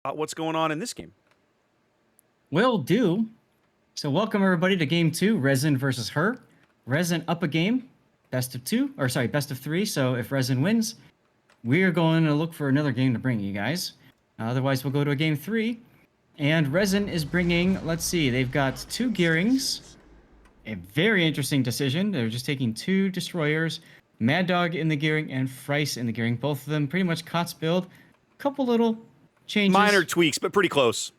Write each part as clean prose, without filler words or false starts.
what's going on in this game. Will do. So welcome everybody to game 2, RESIN versus her. RESIN up a game, best of 3. So if RESIN wins, we are going to look for another game to bring you guys. Otherwise, we'll go to a game 3. And RESIN is bringing, let's see, they've got 2 gearings. A very interesting decision. They're just taking 2 destroyers, Mad Dog in the gearing and Frice in the gearing. Both of them pretty much COTS build. Couple little changes. Minor tweaks, but pretty close.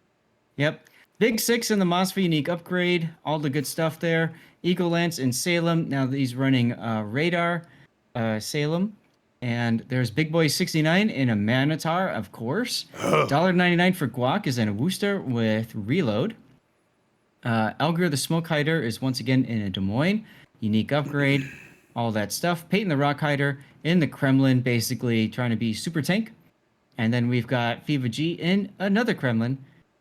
Yep. Big 6 in the Mosfet unique upgrade. All the good stuff there. Eagle Lance in Salem. Now he's running Radar Salem. And there's Big Boy 69 in a Minotaur, of course. $1.99 for Guac is in a Wooster with Reload. Elger the Smoke Hider is once again in a Des Moines. Unique upgrade. All that stuff. Peyton the Rock Hider in the Kremlin, basically trying to be super tank. And then we've got FIFA G in another Kremlin,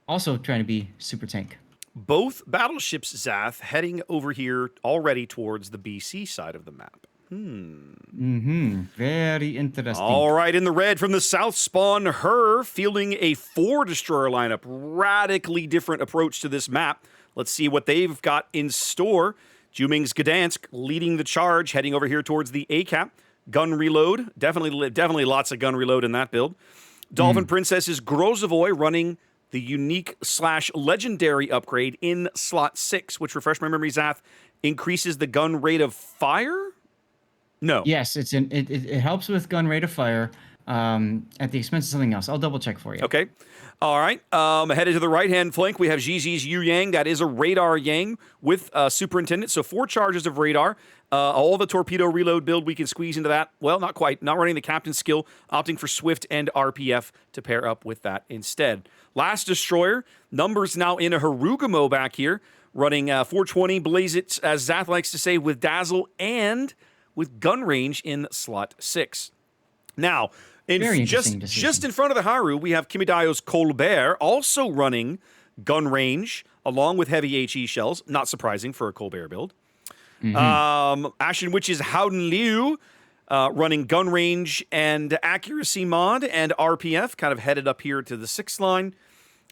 also trying to be super tank. Both battleships, Zath, heading over here already towards the BC side of the map. Very interesting. All right, in the red from the south spawn, her fielding a 4 destroyer lineup. Radically different approach to this map. Let's see what they've got in store. Juming's Gdansk leading the charge, heading over here towards the ACAP. Gun reload, definitely lots of gun reload in that build. Dolphin Princess's Grozovoy running the unique/legendary upgrade in slot 6, which, refresh my memory, Zath, increases the gun rate of fire? No. Yes, it helps with gun rate of fire at the expense of something else. I'll double check for you. Okay. All right. Headed to the right-hand flank, we have XG's Yu Yang. That is a radar Yang with Superintendent. So 4 charges of radar. All the torpedo reload build we can squeeze into that. Well, not quite. Not running the captain's skill. Opting for Swift and RPF to pair up with that instead. Last destroyer. Numbers now in a Harugamo back here. Running 420 Blaze It, as Zath likes to say, with Dazzle and with gun range in slot 6. Now, just in front of the Haru, we have Kimidayo's Colbert also running gun range along with heavy HE shells. Not surprising for a Colbert build. Ashen Witch's Howden Liu running gun range and accuracy mod and RPF, kind of headed up here to the 6th line.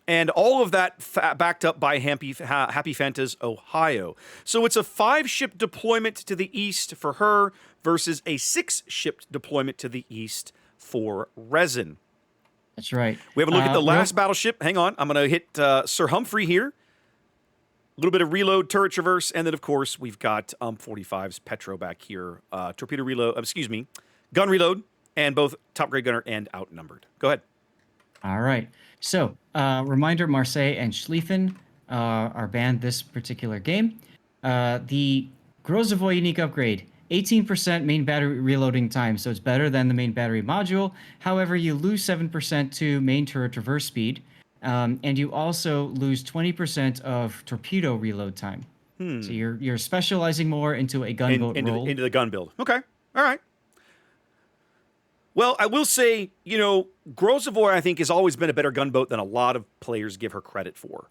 And all of that backed up by Happy Fanta's Ohio. So it's a 5-ship deployment to the east for her versus a 6-ship deployment to the east for RESIN. That's right. We have a look at the last battleship. Hang on. I'm going to hit Sir Humphrey here. A little bit of reload, turret traverse, and then, of course, we've got 45's Petro back here. Torpedo reload, gun reload, and both top grade gunner and outnumbered. Go ahead. All right. So, reminder, Marseille and Schlieffen are banned this particular game. The Grozovoy unique upgrade, 18% main battery reloading time, so it's better than the main battery module. However, you lose 7% to main turret traverse speed, and you also lose 20% of torpedo reload time. So you're specializing more into a gunboat role. Into the gun build. Okay. All right. Well, I will say, Grozovoy, I think, has always been a better gunboat than a lot of players give her credit for.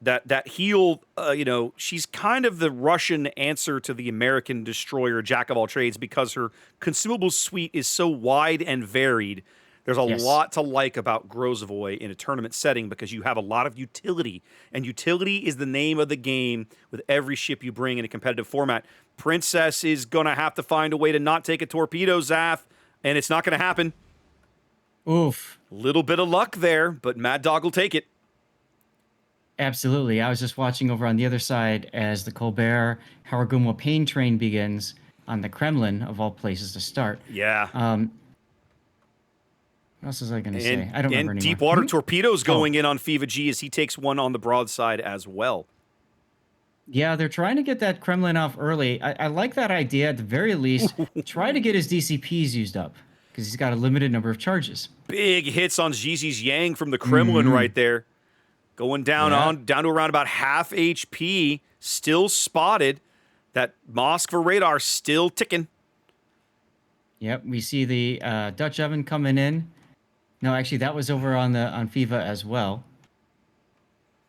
That heel, she's kind of the Russian answer to the American destroyer jack of all trades because her consumable suite is so wide and varied. There's a lot to like about Grozovoy in a tournament setting because you have a lot of utility, and utility is the name of the game with every ship you bring in a competitive format. Princess is going to have to find a way to not take a torpedo, Zath, and it's not going to happen. Oof. Little bit of luck there, but Mad Dog will take it. Absolutely. I was just watching over on the other side as the Colbert Haragumo pain train begins on the Kremlin, of all places to start. Yeah. What else was I going to say? I don't remember anymore. And deep water torpedoes going in on FIFA G as he takes one on the broadside as well. Yeah, they're trying to get that Kremlin off early. I like that idea. At the very least, try to get his DCPs used up because he's got a limited number of charges. Big hits on XG's Yang from the Kremlin right there. Going down to around about half HP. Still spotted. That Mosk for radar still ticking. Yep, we see the Dutch oven coming in. No, actually, that was over on FIFA as well.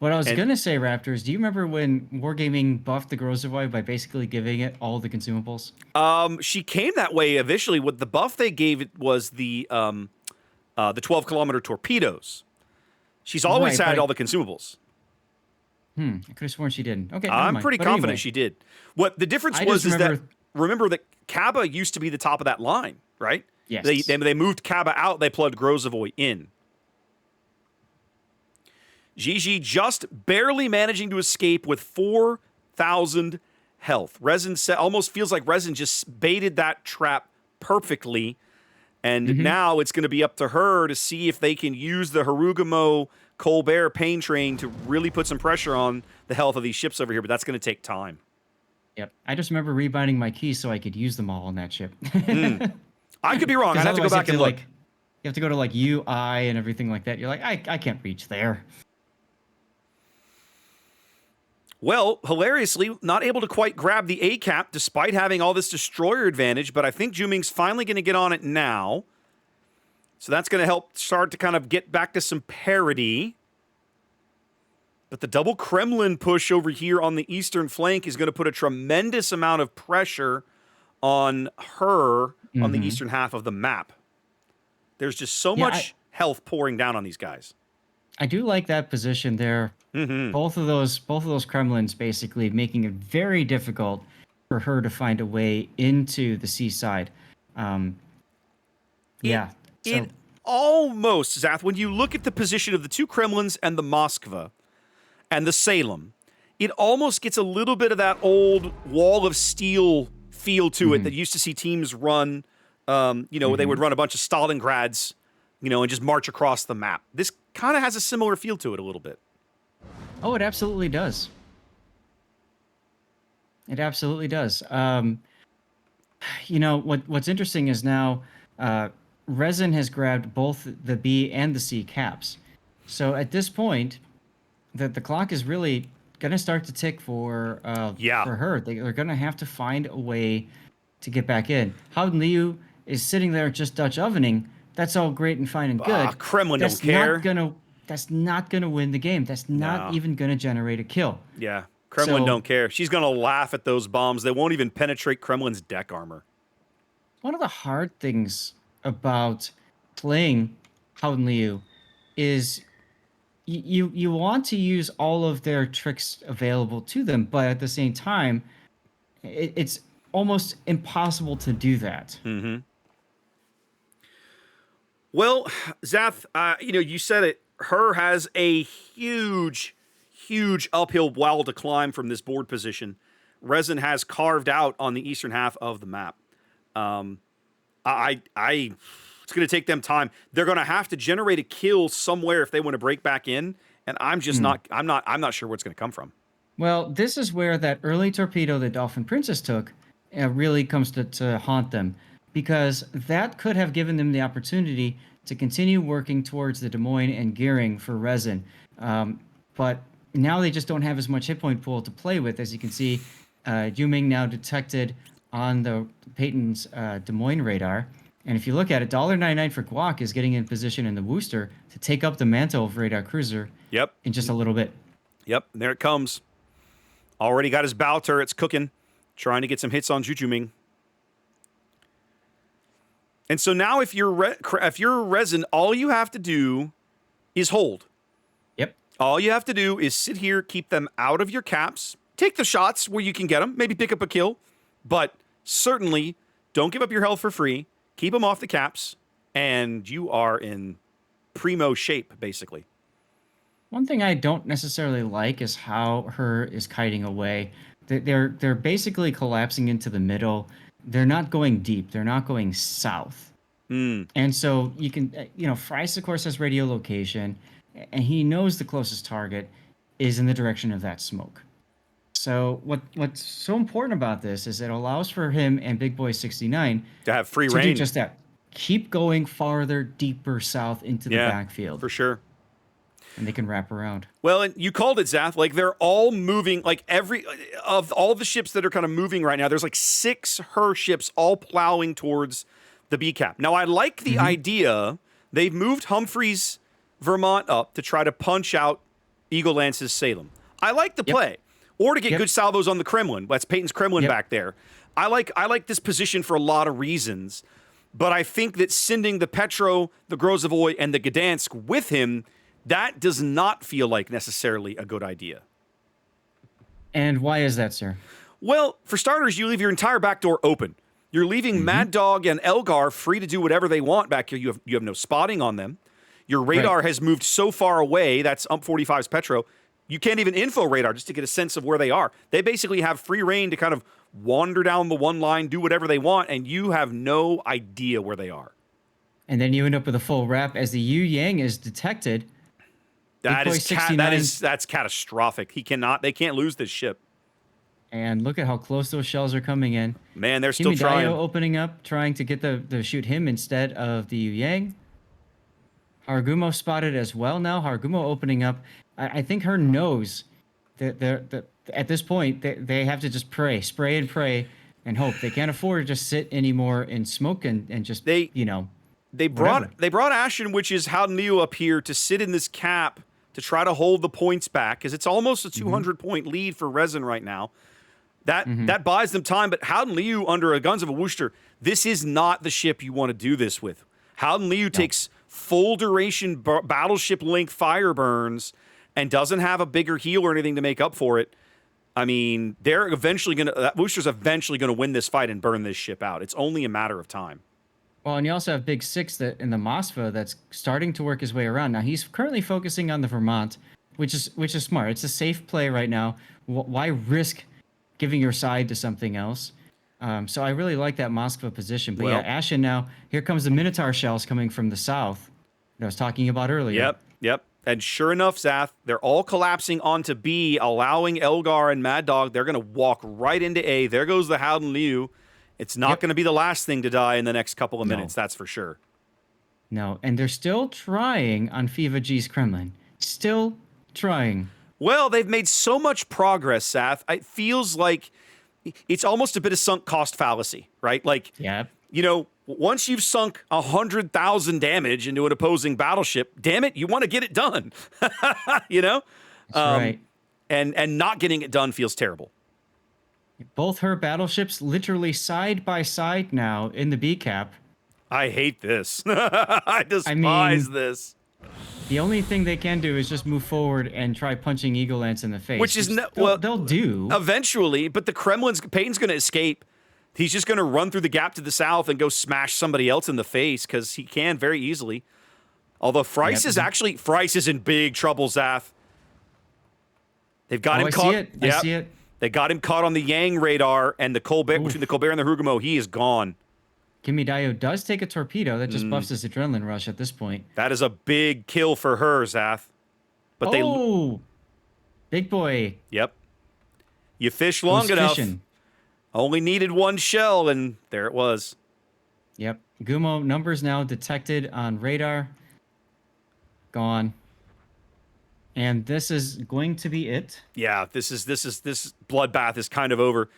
What I was going to say, Raptors, do you remember when Wargaming buffed the Grozovoy by basically giving it all the consumables? She came that way initially. What the buff they gave it was the the 12-kilometer torpedoes. She's always Right, had but all the consumables. I could have sworn she didn't. Okay, never I'm mind. pretty But confident anyway, she did. What the difference I was just is that remember that Kaba used to be the top of that line, right? Yes. They moved Kaba out. They plugged Grozavoy in. Gigi just barely managing to escape with 4,000 health. Resin almost feels like Resin just baited that trap perfectly. And now it's going to be up to her to see if they can use the Harugamo Colbert pain train to really put some pressure on the health of these ships over here. But that's going to take time. Yep. I just remember rebinding my keys so I could use them all on that ship. I could be wrong. I'd have to go Otherwise back and look. You have to go to like UI and everything like that. You're like, I can't reach there. Well, hilariously, not able to quite grab the A-cap despite having all this destroyer advantage, but I think Juming's finally going to get on it now. So that's going to help start to kind of get back to some parity. But the double Kremlin push over here on the eastern flank is going to put a tremendous amount of pressure on her on the eastern half of the map. There's just so much health pouring down on these guys. I do like that position there. Both of those Kremlins basically making it very difficult for her to find a way into the seaside. It almost, Zath, when you look at the position of the two Kremlins and the Moskva and the Salem, it almost gets a little bit of that old wall of steel feel to it that used to see teams run. They would run a bunch of Stalingrads, and just march across the map. This kind of has a similar feel to it a little bit. Oh, it absolutely does. It absolutely does. What's interesting is now Resin has grabbed both the B and the C caps. So at this point, the clock is really going to start to tick for her. They're going to have to find a way to get back in. Howden Liu is sitting there just Dutch ovening. That's all great and fine and good. Kremlin don't care. That's not gonna win the game. That's not even gonna generate a kill. Yeah, Kremlin don't care. She's gonna laugh at those bombs. They won't even penetrate Kremlin's deck armor. One of the hard things about playing Howden Liu is you want to use all of their tricks available to them, but at the same time, it's almost impossible to do that. Well, Zath, you said it. Her has a huge uphill wall to climb from this board position. Resin has carved out on the eastern half of the map. It's going to take them time. They're going to have to generate a kill somewhere if they want to break back in, and I'm just not sure where it's going to come from. Well, this is where that early torpedo that Dolphin Princess took really comes to haunt them, because that could have given them the opportunity to continue working towards the Des Moines and gearing for Resin. But now they just don't have as much hit point pool to play with. As you can see, Yuming now detected on the Peyton's Des Moines radar. And if you look at it, $1.99 for Guac is getting in position in the Wooster to take up the mantle of Radar Cruiser in just a little bit. Yep, there it comes. Already got his bow turrets cooking, trying to get some hits on Jujuming. And so now if you're Resin, all you have to do is hold. Yep. All you have to do is sit here, keep them out of your caps, take the shots where you can get them, maybe pick up a kill, but certainly don't give up your health for free. Keep them off the caps, and you are in primo shape, basically. One thing I don't necessarily like is how her is kiting away. They're basically collapsing into the middle. They're not going deep. They're not going south. And so you can, Fries, of course, has radio location, and he knows the closest target is in the direction of that smoke. So what's so important about this is it allows for him and Big Boy 69 to have free to reign. do just that. Keep going farther, deeper south into the backfield. For sure. And they can wrap around. Well, and you called it, Zath. Like, they're all moving. Like, all the ships that are kind of moving right now, there's like 6 her ships all plowing towards the B-cap. Now, I like the idea. They've moved Humphreys, Vermont up to try to punch out Eagle Lance's Salem. I like the play. Or to get good salvos on the Kremlin. That's Peyton's Kremlin back there. I like this position for a lot of reasons. But I think that sending the Petro, the Grozavoy, and the Gdansk with him, that does not feel like necessarily a good idea. And why is that, sir? Well, for starters, you leave your entire back door open. You're leaving Mad Dog and Elgar free to do whatever they want back here. You have no spotting on them. Your radar has moved so far away, that's UMP-45's Petro, you can't even info radar just to get a sense of where they are. They basically have free reign to kind of wander down the one line, do whatever they want, and you have no idea where they are. And then you end up with a full wrap as the Yu Yang is detected. That's catastrophic. They can't lose this ship. And look at how close those shells are coming in. Man, they're still Kimidayo trying. opening up, trying to get the shoot him instead of the Yu Yang. Harugumo spotted as well now. Harugumo opening up. I think her knows that at this point they have to just spray and pray and hope. They can't afford to just sit anymore in smoke and just They brought Ashen, which is Howden Liu, up here to sit in this cap to try to hold the points back, because it's almost a 200 point lead for Resin right now. That buys them time, but Howden Liu under a Guns of a Worcester, this is not the ship you want to do this with. Howden Liu takes full duration battleship length fire burns and doesn't have a bigger heal or anything to make up for it. I mean, that Worcester's eventually gonna win this fight and burn this ship out. It's only a matter of time. Well, and you also have Big Six that in the Mosfa that's starting to work his way around. Now he's currently focusing on the Vermont, which is smart. It's a safe play right now. Why risk giving your side to something else? So I really like that Moskva position. But Ashen now, here comes the Minotaur shells coming from the south that I was talking about earlier. Yep. And sure enough, Zath, they're all collapsing onto B, allowing Elgar and Mad Dog. They're going to walk right into A. There goes the Howden Liu. It's not going to be the last thing to die in the next couple of minutes, that's for sure. No, and they're still trying on Fiva G's Kremlin. Still trying. Well, they've made so much progress, Zath. It feels like it's almost a bit of sunk cost fallacy, right? Like, once you've sunk 100,000 damage into an opposing battleship, damn it, you want to get it done. That's right. And not getting it done feels terrible. Both her battleships literally side by side now in the B cap. I hate this. I despise this. The only thing they can do is just move forward and try punching Eagle Lance in the face. Which is they'll do eventually, but Peyton's going to escape. He's just going to run through the gap to the south and go smash somebody else in the face because he can very easily. Although Fries is in big trouble, Zath. They've got him caught. I see it. They got him caught on the Yang radar and the Colbert. Between the Colbert and the Harugumo, he is gone. Kimidayo does take a torpedo that just buffs his adrenaline rush at this point. That is a big kill for her, Zath. But big boy. Yep. You fish long enough. Fishing. Only needed one shell, and there it was. Yep. Gumo numbers now detected on radar. Gone. And this is going to be it. Yeah, this bloodbath is kind of over.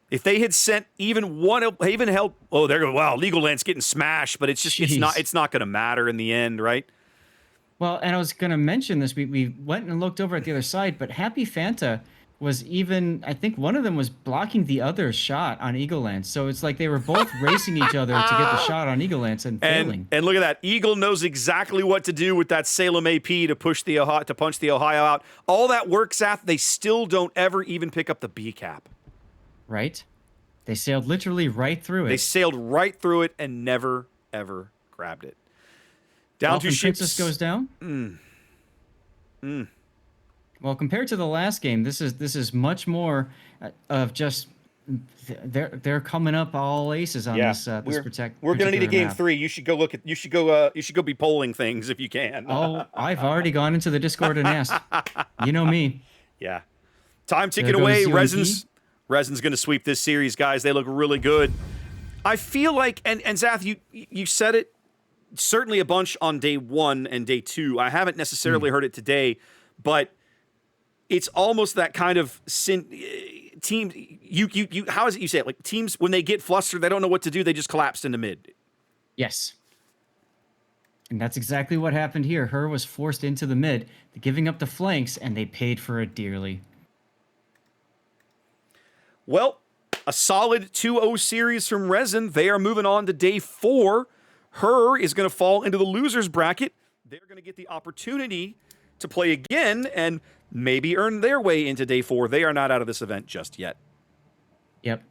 If they had sent even one, even held. Oh, there go. Wow, Legal Lance getting smashed, but it's just it's not going to matter in the end, right? Well, and I was going to mention this. We went and looked over at the other side, but Happy Fanta was even, I think one of them was blocking the other shot on Eagle Lance. So it's like they were both racing each other to get the shot on Eagle Lance and failing. And look at that. Eagle knows exactly what to do with that Salem AP to punch the Ohio out. All that works at, they still don't ever even pick up the B cap. Right? They sailed literally right through it. They sailed right through it and never, ever grabbed it. Down two ships. Princess goes down. Well, compared to the last game, this is much more of just they're coming up all aces on this protect. We're gonna need a game 3. You should go be polling things if you can. Oh, I've already gone into the Discord and asked. You know me. Yeah. Time ticking away. Resin's gonna sweep this series, guys. They look really good. I feel like, and Zath, you said it certainly a bunch on day 1 and day 2. I haven't necessarily heard it today, but it's almost that kind of team. How is it you say it? Like teams, when they get flustered, they don't know what to do. They just collapsed into mid. Yes. And that's exactly what happened here. Her was forced into the mid, giving up the flanks, and they paid for it dearly. Well, A solid 2-0 series from RESIN. They are moving on to day 4. Her is going to fall into the losers bracket. They're going to get the opportunity to play again and maybe earn their way into day 4. They are not out of this event just yet. Yep.